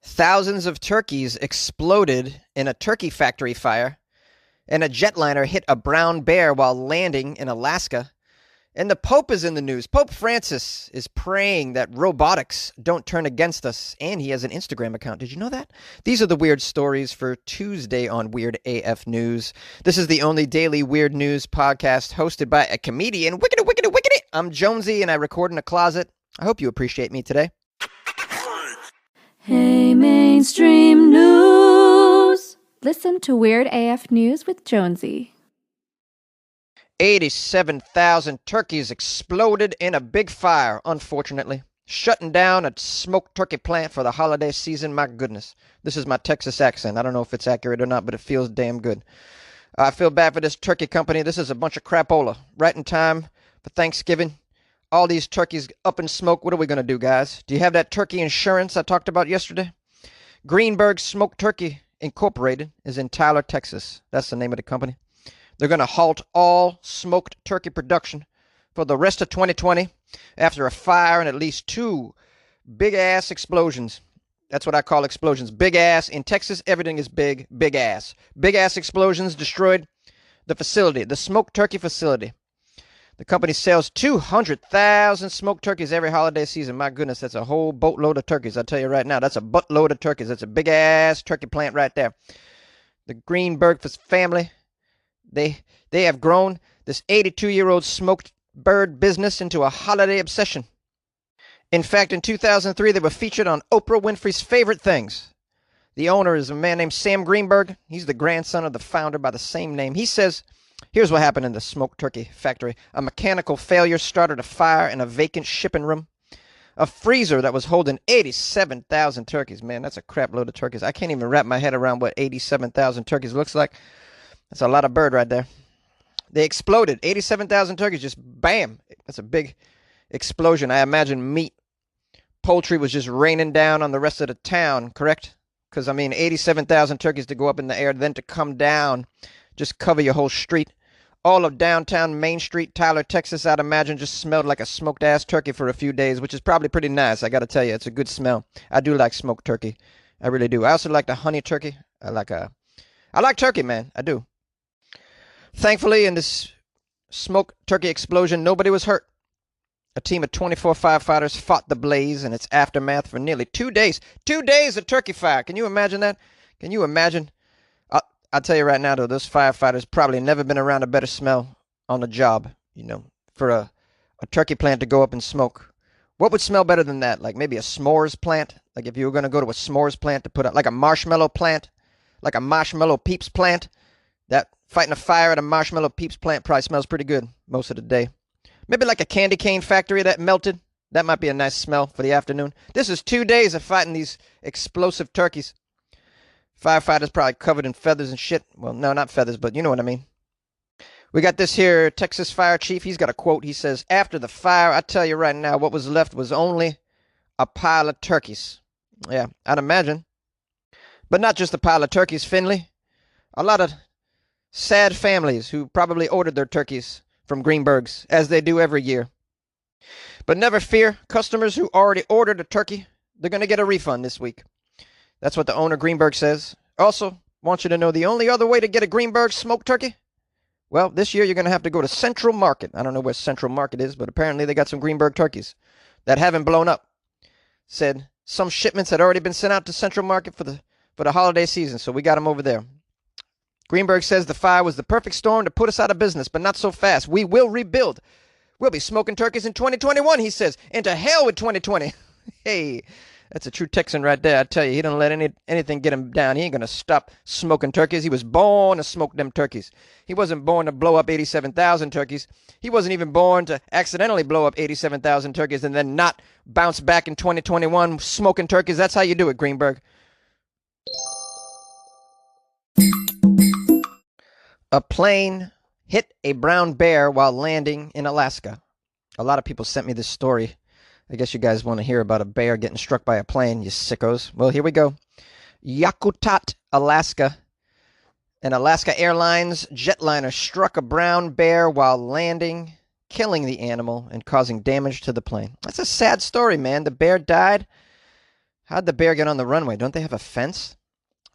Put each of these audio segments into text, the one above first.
Thousands of turkeys exploded in a turkey factory fire, and a jetliner hit a brown bear while landing in Alaska. And the Pope is in the news. Pope Francis is praying that robotics don't turn against us, and he has an Instagram account. Did you know that? These are the weird stories for Tuesday on Weird AF News. This is the only daily weird news podcast hosted by a comedian. Wickedy, wickedy, wickedy. I'm Jonesy, and I record in a closet. I hope you appreciate me today. Hey, mainstream news. Listen to Weird AF News with Jonesy. 87,000 turkeys exploded in a big fire, unfortunately. Shutting down a smoked turkey plant for the holiday season. My goodness. This is my Texas accent. I don't know if it's accurate or not, but it feels damn good. I feel bad for this turkey company. This is a bunch of crapola. Right in time for Thanksgiving. All these turkeys up in smoke. What are we going to do, guys? Do you have that turkey insurance I talked about yesterday? Greenberg Smoked Turkey Incorporated is in Tyler, Texas. That's the name of the company. They're going to halt all smoked turkey production for the rest of 2020 after a fire and at least two big-ass explosions. That's what I call explosions. Big ass. In Texas, everything is big, big ass. Big-ass explosions destroyed the facility, the smoked turkey facility. The company sells 200,000 smoked turkeys every holiday season. My goodness, that's a whole boatload of turkeys. I'll tell you right now, that's a buttload of turkeys. That's a big-ass turkey plant right there. The Greenberg family, they have grown this 82-year-old smoked bird business into a holiday obsession. In fact, in 2003, they were featured on Oprah Winfrey's Favorite Things. The owner is a man named Sam Greenberg. He's the grandson of the founder by the same name. He says, here's what happened in the smoked turkey factory. A mechanical failure started a fire in a vacant shipping room. A freezer that was holding 87,000 turkeys. Man, that's a crap load of turkeys. I can't even wrap my head around what 87,000 turkeys looks like. That's a lot of bird right there. They exploded. 87,000 turkeys, just bam. That's a big explosion. I imagine meat, poultry was just raining down on the rest of the town, correct? Because, 87,000 turkeys to go up in the air, then to come down, just cover your whole street. All of downtown Main Street, Tyler, Texas, I'd imagine, just smelled like a smoked-ass turkey for a few days, which is probably pretty nice. I got to tell you, it's a good smell. I do like smoked turkey. I really do. I also like the honey turkey. I like turkey, man. I do. Thankfully, in this smoked turkey explosion, nobody was hurt. A team of 24 firefighters fought the blaze and its aftermath for nearly 2 days. 2 days of turkey fire. Can you imagine that? Can you imagine? I'll tell you right now, though, those firefighters probably never been around a better smell on the job, for a turkey plant to go up in smoke. What would smell better than that? Like maybe a s'mores plant? Like if you were going to go to a s'mores plant to put up, like a marshmallow plant? Like a marshmallow peeps plant? That fighting a fire at a marshmallow peeps plant probably smells pretty good most of the day. Maybe like a candy cane factory that melted. That might be a nice smell for the afternoon. This is 2 days of fighting these explosive turkeys. Firefighters probably covered in feathers and shit. Well, no, not feathers, but you know what I mean. We got this here Texas fire chief. He's got a quote. He says, after the fire, I tell you right now, what was left was only a pile of turkeys. Yeah, I'd imagine. But not just a pile of turkeys, Finley. A lot of sad families who probably ordered their turkeys from Greenberg's, as they do every year. But never fear, customers who already ordered a turkey, they're going to get a refund this week. That's what the owner Greenberg says. Also, want you to know the only other way to get a Greenberg smoked turkey? Well, this year you're going to have to go to Central Market. I don't know where Central Market is, but apparently they got some Greenberg turkeys that haven't blown up. Said some shipments had already been sent out to Central Market for the holiday season, so we got them over there. Greenberg says the fire was the perfect storm to put us out of business, but not so fast. We will rebuild. We'll be smoking turkeys in 2021, he says. And to hell with 2020. Hey, that's a true Texan right there. I tell you, he don't let anything get him down. He ain't going to stop smoking turkeys. He was born to smoke them turkeys. He wasn't born to blow up 87,000 turkeys. He wasn't even born to accidentally blow up 87,000 turkeys and then not bounce back in 2021 smoking turkeys. That's how you do it, Greenberg. A plane hit a brown bear while landing in Alaska. A lot of people sent me this story. I guess you guys want to hear about a bear getting struck by a plane, you sickos. Well, here we go. Yakutat, Alaska. An Alaska Airlines jetliner struck a brown bear while landing, killing the animal and causing damage to the plane. That's a sad story, man. The bear died. How'd the bear get on the runway? Don't they have a fence?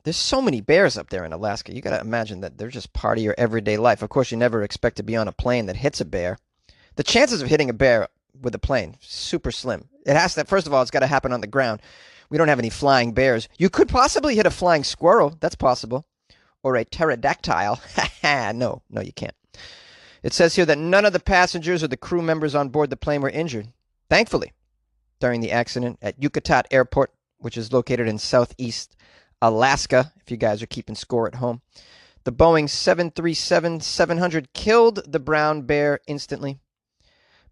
There's so many bears up there in Alaska. You got to imagine that they're just part of your everyday life. Of course, you never expect to be on a plane that hits a bear. The chances of hitting a bear with a plane, super slim. It has to, first of all, it's got to happen on the ground. We don't have any flying bears. You could possibly hit a flying squirrel. That's possible. Or a pterodactyl. No, you can't. It says here that none of the passengers or the crew members on board the plane were injured. Thankfully, during the accident at Yucatan Airport, which is located in southeast Alaska, if you guys are keeping score at home. The Boeing 737-700 killed the brown bear instantly.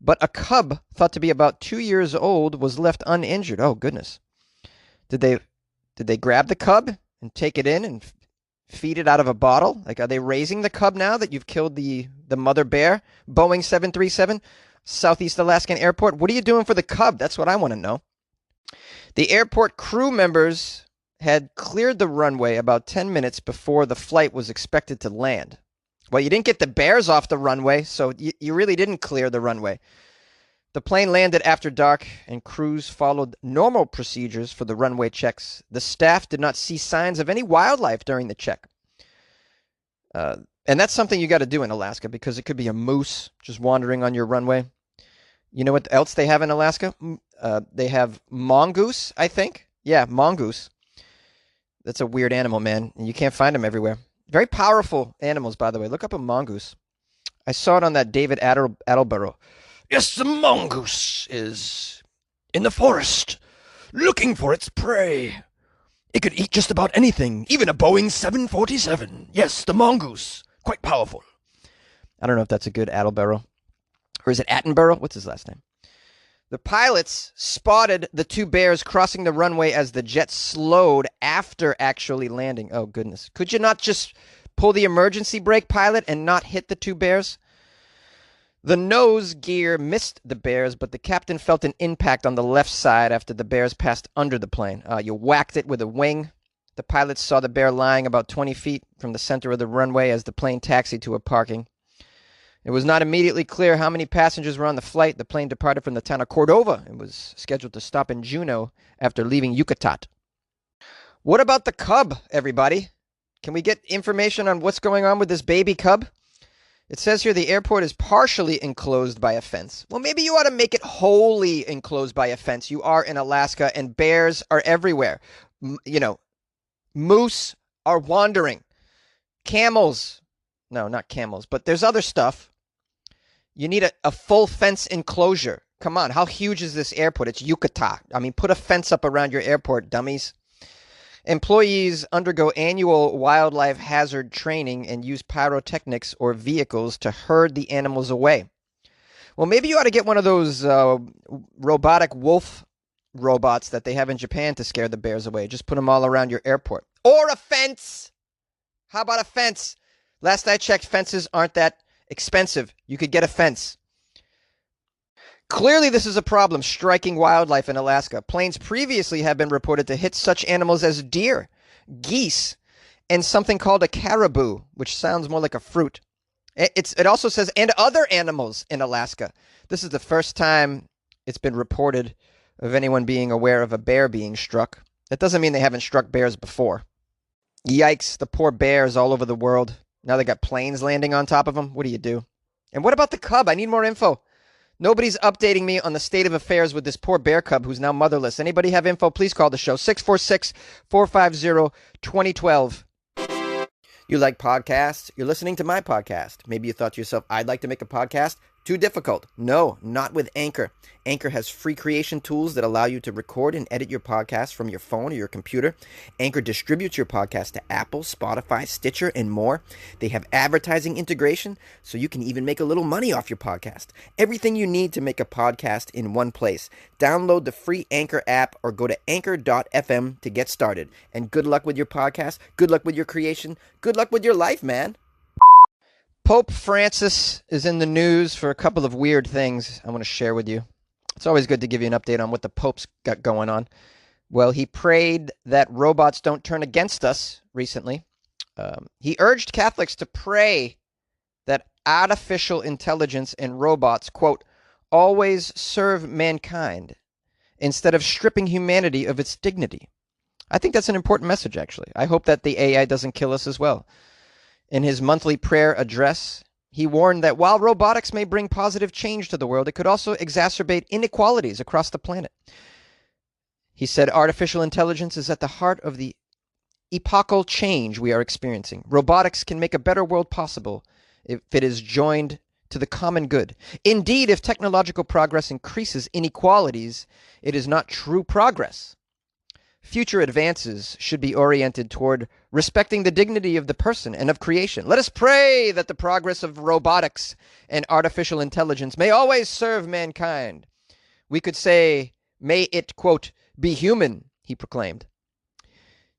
But a cub, thought to be about 2 years old, was left uninjured. Oh, goodness. Did they grab the cub and take it in and feed it out of a bottle? Like, are they raising the cub now that you've killed the mother bear? Boeing 737, Southeast Alaskan Airport. What are you doing for the cub? That's what I want to know. The airport crew members had cleared the runway about 10 minutes before the flight was expected to land. Well, you didn't get the bears off the runway, so you really didn't clear the runway. The plane landed after dark, and crews followed normal procedures for the runway checks. The staff did not see signs of any wildlife during the check. And that's something you got to do in Alaska, because it could be a moose just wandering on your runway. You know what else they have in Alaska? They have mongoose, I think. Yeah, mongoose. That's a weird animal, man. And you can't find them everywhere. Very powerful animals, by the way. Look up a mongoose. I saw it on that David Attenborough. Yes, the mongoose is in the forest, looking for its prey. It could eat just about anything, even a Boeing 747. Yes, the mongoose. Quite powerful. I don't know if that's a good Attenborough. Or is it Attenborough? What's his last name? The pilots spotted the two bears crossing the runway as the jet slowed after actually landing. Oh, goodness. Could you not just pull the emergency brake, pilot, and not hit the two bears? The nose gear missed the bears, but the captain felt an impact on the left side after the bears passed under the plane. You whacked it with a wing. The pilots saw the bear lying about 20 feet from the center of the runway as the plane taxied to a parking. It was not immediately clear how many passengers were on the flight. The plane departed from the town of Cordova and was scheduled to stop in Juneau after leaving Yucatan. What about the cub, everybody? Can we get information on what's going on with this baby cub? It says here the airport is partially enclosed by a fence. Well, maybe you ought to make it wholly enclosed by a fence. You are in Alaska, and bears are everywhere. Moose are wandering. Camels. No, not camels, but there's other stuff. You need a full fence enclosure. Come on, how huge is this airport? It's Yucatan. I mean, put a fence up around your airport, dummies. Employees undergo annual wildlife hazard training and use pyrotechnics or vehicles to herd the animals away. Well, maybe you ought to get one of those robotic wolf robots that they have in Japan to scare the bears away. Just put them all around your airport. Or a fence. How about a fence? Last I checked, fences aren't that expensive. You could get a fence. Clearly, this is a problem striking wildlife in Alaska. Planes previously have been reported to hit such animals as deer, geese, and something called a caribou, which sounds more like a fruit. It also says, and other animals in Alaska. This is the first time it's been reported of anyone being aware of a bear being struck. That doesn't mean they haven't struck bears before. Yikes, the poor bears all over the world. Now they got planes landing on top of them. What do you do? And what about the cub? I need more info. Nobody's updating me on the state of affairs with this poor bear cub who's now motherless. Anybody have info? Please call the show. 646-450-2012. You like podcasts? You're listening to my podcast. Maybe you thought to yourself, I'd like to make a podcast. Too difficult. No, not with Anchor. Anchor has free creation tools that allow you to record and edit your podcast from your phone or your computer. Anchor distributes your podcast to Apple, Spotify, Stitcher, and more. They have advertising integration, so you can even make a little money off your podcast. Everything you need to make a podcast in one place. Download the free Anchor app or go to anchor.fm to get started. And good luck with your podcast. Good luck with your creation. Good luck with your life, man. Pope Francis is in the news for a couple of weird things I want to share with you. It's always good to give you an update on what the Pope's got going on. Well, he prayed that robots don't turn against us recently. He urged Catholics to pray that artificial intelligence and robots, quote, always serve mankind instead of stripping humanity of its dignity. I think that's an important message, actually. I hope that the AI doesn't kill us as well. In his monthly prayer address, he warned that while robotics may bring positive change to the world, it could also exacerbate inequalities across the planet. He said artificial intelligence is at the heart of the epochal change we are experiencing. Robotics can make a better world possible if it is joined to the common good. Indeed, if technological progress increases inequalities, it is not true progress. Future advances should be oriented toward respecting the dignity of the person and of creation. Let us pray that the progress of robotics and artificial intelligence may always serve mankind. We could say, may it, quote, be human, he proclaimed.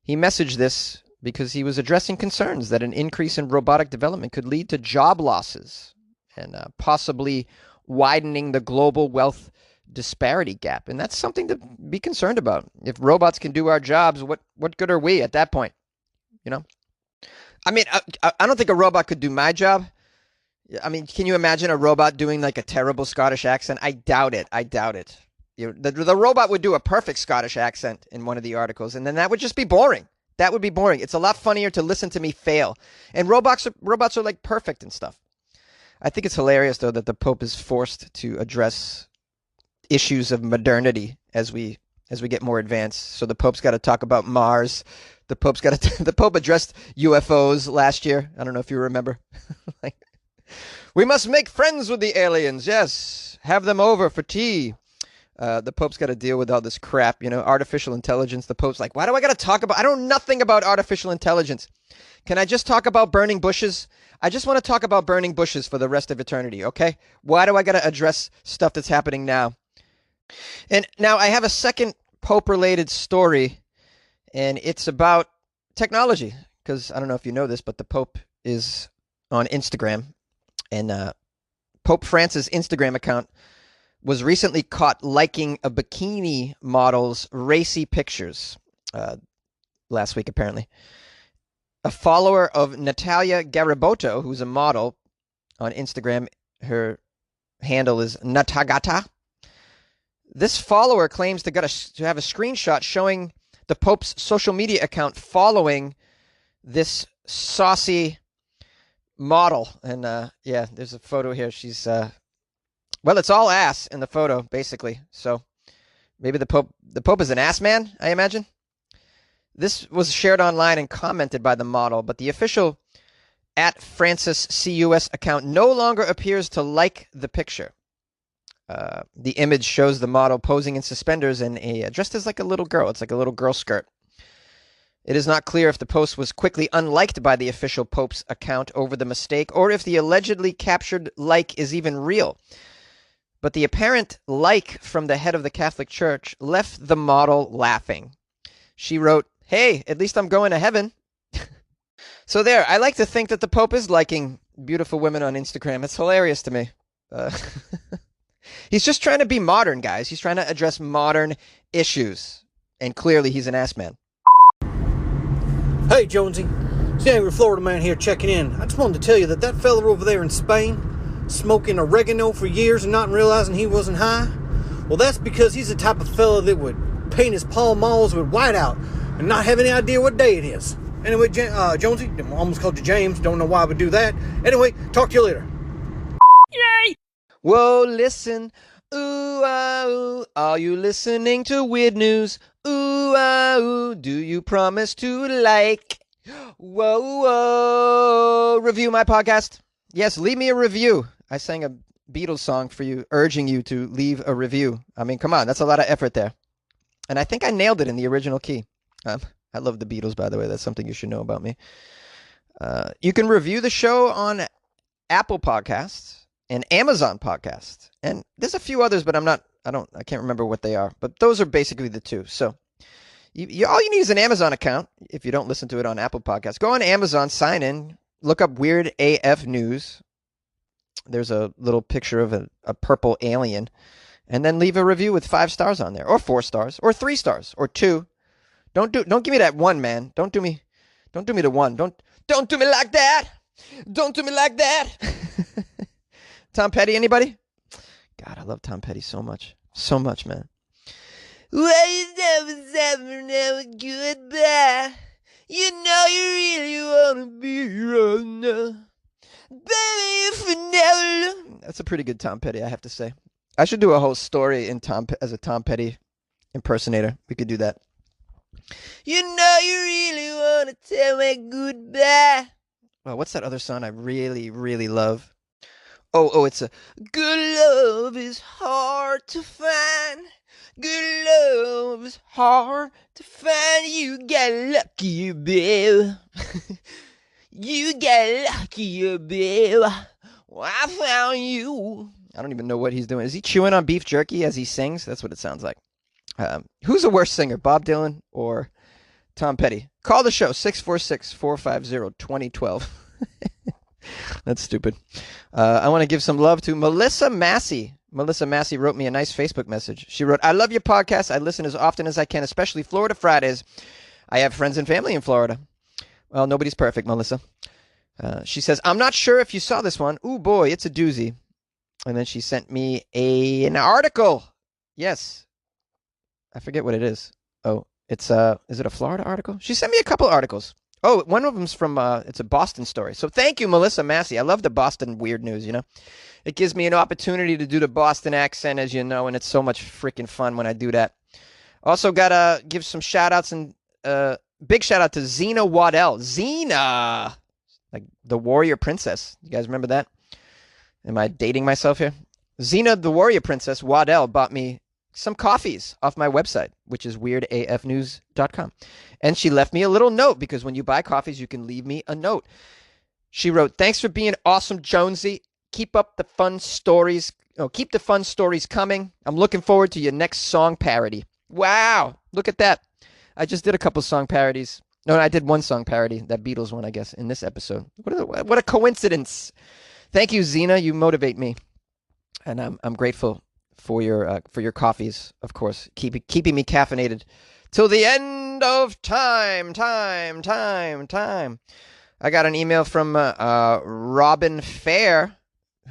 He messaged this because he was addressing concerns that an increase in robotic development could lead to job losses and possibly widening the global wealth disparity gap. And that's something to be concerned about. If robots can do our jobs, what good are we at that point? You know? I mean, I don't think a robot could do my job. I mean, can you imagine a robot doing like a terrible Scottish accent? I doubt it. The robot would do a perfect Scottish accent in one of the articles, and then that would just be boring. That would be boring. It's a lot funnier to listen to me fail. And robots are like perfect and stuff. I think it's hilarious, though, that the Pope is forced to address issues of modernity as we get more advanced. So the Pope's got to talk about Mars. The Pope addressed UFOs last year. I don't know if you remember. We must make friends with the aliens. Yes, have them over for tea. The Pope's got to deal with all this crap, artificial intelligence. The Pope's like, why do I got to talk about? I know nothing about artificial intelligence. Can I just talk about burning bushes? I just want to talk about burning bushes for the rest of eternity, okay? Why do I got to address stuff that's happening now? And now I have a second Pope-related story, and it's about technology. Because I don't know if you know this, but the Pope is on Instagram, and Pope Francis' Instagram account was recently caught liking a bikini model's racy pictures last week, apparently. A follower of Natalia Gariboto, who's a model on Instagram, her handle is Natagata. This follower claims to have a screenshot showing the Pope's social media account following this saucy model. And yeah, there's a photo here. She's well, it's all ass in the photo, basically. So maybe the Pope is an ass man, I imagine. This was shared online and commented by the model, but the official @FrancisCUS account no longer appears to like the picture. The image shows the model posing in suspenders and dressed as like a little girl. It's like a little girl skirt. It is not clear if the post was quickly unliked by the official Pope's account over the mistake, or if the allegedly captured like is even real. But the apparent like from the head of the Catholic Church left the model laughing. She wrote, "Hey, at least I'm going to heaven." So there, I like to think that the Pope is liking beautiful women on Instagram. It's hilarious to me. He's just trying to be modern, guys. He's trying to address modern issues. And clearly he's an ass man. Hey, Jonesy. It's the angry Florida man here checking in. I just wanted to tell you that fella over there in Spain, smoking oregano for years and not realizing he wasn't high, well, that's because he's the type of fella that would paint his Pall Malls with whiteout and not have any idea what day it is. Anyway, Jonesy, I almost called you James. Don't know why I would do that. Anyway, talk to you later. Yay! Whoa, listen. Ooh, ah, ooh. Are you listening to weird news? Ooh, ah, ooh. Do you promise to like? Whoa, whoa. Review my podcast. Yes, leave me a review. I sang a Beatles song for you, urging you to leave a review. I mean, come on. That's a lot of effort there. And I think I nailed it in the original key. I love the Beatles, by the way. That's something you should know about me. You can review the show on Apple Podcasts and Amazon Podcasts. And there's a few others, but I can't remember what they are. But those are basically the two. So all you need is an Amazon account if you don't listen to it on Apple Podcasts. Go on Amazon, sign in, look up Weird AF News. There's a little picture of a purple alien. And then leave a review with 5 stars on there, or 4 stars, or 3 stars, or 2. Don't give me that 1, man. Don't do me the 1. Don't do me like that. Don't do me like that. Tom Petty, anybody? God, I love Tom Petty so much. So much, man. Well, you never said never goodbye. You know you really wanna be right now. Baby, if you never look. That's a pretty good Tom Petty, I have to say. I should do a whole story as a Tom Petty impersonator. We could do that. You know you really wanna tell me goodbye. Well, what's that other song I really, really love? Oh, it's a good love is hard to find. Good love is hard to find. You got lucky, babe. You got lucky, babe. Well, I found you. I don't even know what he's doing. Is he chewing on beef jerky as he sings? That's what it sounds like. Who's the worst singer, Bob Dylan or Tom Petty? Call the show, 646-450-2012. That's stupid. I want to give some love to Melissa Massey. Melissa Massey wrote me a nice Facebook message. She wrote, I love your podcast. I listen as often as I can, especially Florida Fridays. I have friends and family in Florida. Well, nobody's perfect, Melissa. She says, I'm not sure if you saw this one. Ooh, boy, it's a doozy. And then she sent me an article. Yes. I forget what it is. Oh, is it a Florida article? She sent me a couple articles. Oh, one of them's from, it's a Boston story. So thank you, Melissa Massey. I love the Boston weird news, you know. It gives me an opportunity to do the Boston accent, as you know, and it's so much freaking fun when I do that. Also got to give some shout-outs, and big shout-out to Xena Waddell. Xena! Like the warrior princess. You guys remember that? Am I dating myself here? Xena, the warrior princess, Waddell, bought me some coffees off my website, which is weirdafnews.com. And she left me a little note, because when you buy coffees, you can leave me a note. She wrote, thanks for being awesome, Jonesy. Keep up the fun stories. Keep the fun stories coming. I'm looking forward to your next song parody. Wow. Look at that. I just did a couple song parodies. No, I did one song parody, that Beatles one, I guess, in this episode. What a coincidence. Thank you, Xena. You motivate me. And I'm grateful for your coffees, of course, keeping me caffeinated till the end of time. I got an email from Robin Fair,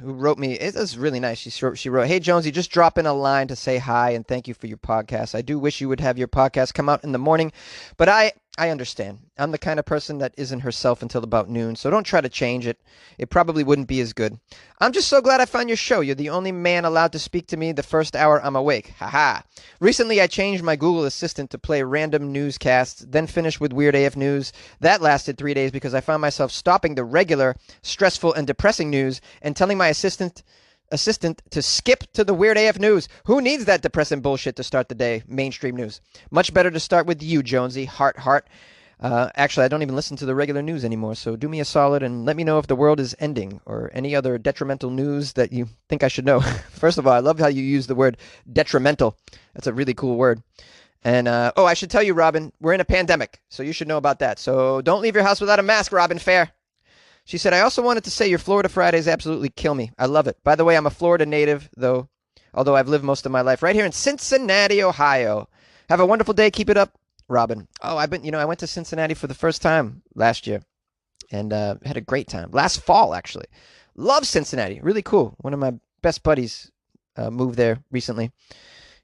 who wrote me. It was really nice. She wrote, hey, Jonesy, just drop in a line to say hi and thank you for your podcast. I do wish you would have your podcast come out in the morning, but I understand. I'm the kind of person that isn't herself until about noon, so don't try to change it. It probably wouldn't be as good. I'm just so glad I found your show. You're the only man allowed to speak to me the first hour I'm awake. Haha. Recently, I changed my Google Assistant to play random newscasts, then finished with Weird AF News. That lasted 3 days because I found myself stopping the regular, stressful, and depressing news and telling my assistant to skip to the Weird AF News. Who needs that depressing bullshit to start the day? Mainstream news. Much better to start with you, Jonesy. Heart. Actually, I don't even listen to the regular news anymore, so do me a solid and let me know if the world is ending or any other detrimental news that you think I should know. First of all, I love how you use the word detrimental. That's a really cool word. And, I should tell you, Robin, we're in a pandemic, so you should know about that. So don't leave your house without a mask, Robin Fair. She said, I also wanted to say your Florida Fridays absolutely kill me. I love it. By the way, I'm a Florida native, although I've lived most of my life right here in Cincinnati, Ohio. Have a wonderful day. Keep it up, Robin. Oh, I went to Cincinnati for the first time last year and had a great time. Last fall, actually. Love Cincinnati. Really cool. One of my best buddies moved there recently.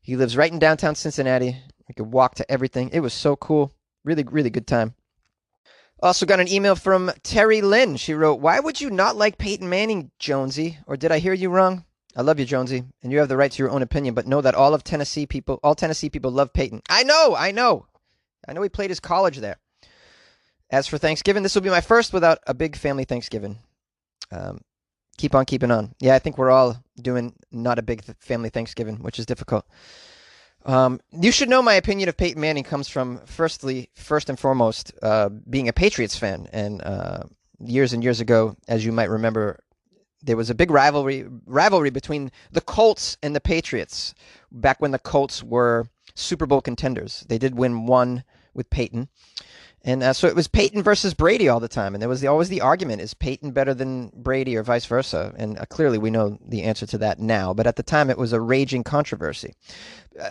He lives right in downtown Cincinnati. I could walk to everything. It was so cool. Really, really good time. Also got an email from Terry Lynn. She wrote, why would you not like Peyton Manning, Jonesy? Or did I hear you wrong? I love you, Jonesy, and you have the right to your own opinion, but know that all Tennessee people love Peyton. I know he played his college there. As for Thanksgiving, this will be my first without a big family Thanksgiving. Keep on keeping on. Yeah, I think we're all doing not a big family Thanksgiving, which is difficult. You should know my opinion of Peyton Manning comes from, first and foremost, being a Patriots fan. And years and years ago, as you might remember, there was a big rivalry between the Colts and the Patriots back when the Colts were Super Bowl contenders. They did win one with Peyton. And so it was Peyton versus Brady all the time. And there was always the argument, is Peyton better than Brady or vice versa? And clearly we know the answer to that now. But at the time, it was a raging controversy.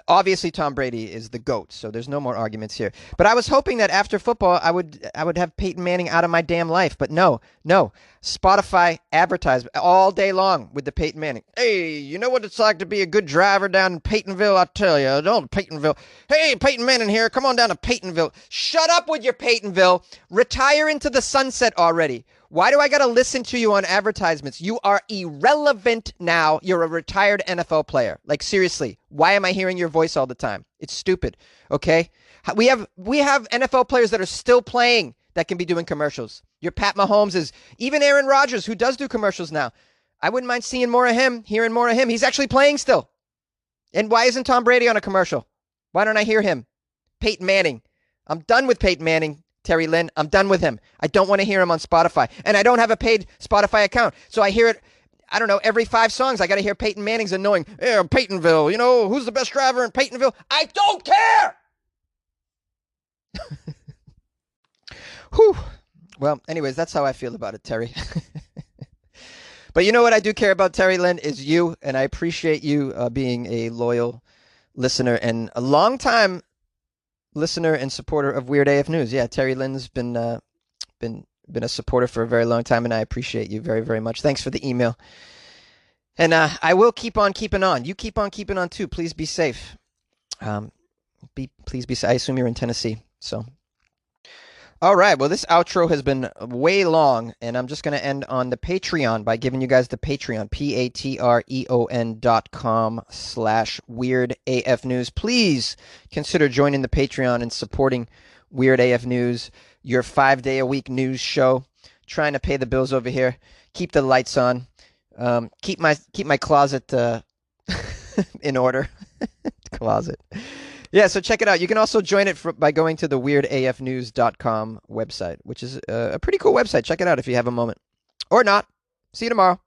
Obviously, Tom Brady is the GOAT, so there's no more arguments here. But I was hoping that after football, I would have Peyton Manning out of my damn life. But no. Spotify advertised all day long with the Peyton Manning. Hey, you know what it's like to be a good driver down in Peytonville? I tell you, don't Peytonville. Hey, Peyton Manning here. Come on down to Peytonville. Shut up with your Peytonville. Retire into the sunset already. Why do I got to listen to you on advertisements? You are irrelevant now. You're a retired NFL player. Like, seriously, why am I hearing your voice all the time? It's stupid, okay? We have NFL players that are still playing that can be doing commercials. Your Pat Mahomes is, even Aaron Rodgers, who does do commercials now. I wouldn't mind seeing more of him, hearing more of him. He's actually playing still. And why isn't Tom Brady on a commercial? Why don't I hear him? Peyton Manning. I'm done with Peyton Manning. Terry Lynn, I'm done with him. I don't want to hear him on Spotify. And I don't have a paid Spotify account. So I hear it, I don't know, every 5 songs. I got to hear Peyton Manning's annoying. Yeah, Peytonville, you know, who's the best driver in Peytonville? I don't care! Whew. Well, anyways, that's how I feel about it, Terry. But you know what I do care about, Terry Lynn, is you. And I appreciate you being a loyal listener and a long-time listener and supporter of Weird AF News. Yeah, Terry Lynn's been a supporter for a very long time, and I appreciate you very, very much. Thanks for the email. And I will keep on keeping on. You keep on keeping on too. Please be safe. Please be safe. I assume you're in Tennessee. So, all right. Well, this outro has been way long, and I'm just going to end on the Patreon by giving you guys the Patreon, patreon.com/weirdafnews. Please consider joining the Patreon and supporting Weird AF News, your 5-day-a-week news show. Trying to pay the bills over here. Keep the lights on. Keep my closet in order. Closet. Yeah, so check it out. You can also join it by going to the weirdafnews.com website, which is a pretty cool website. Check it out if you have a moment. Or not. See you tomorrow.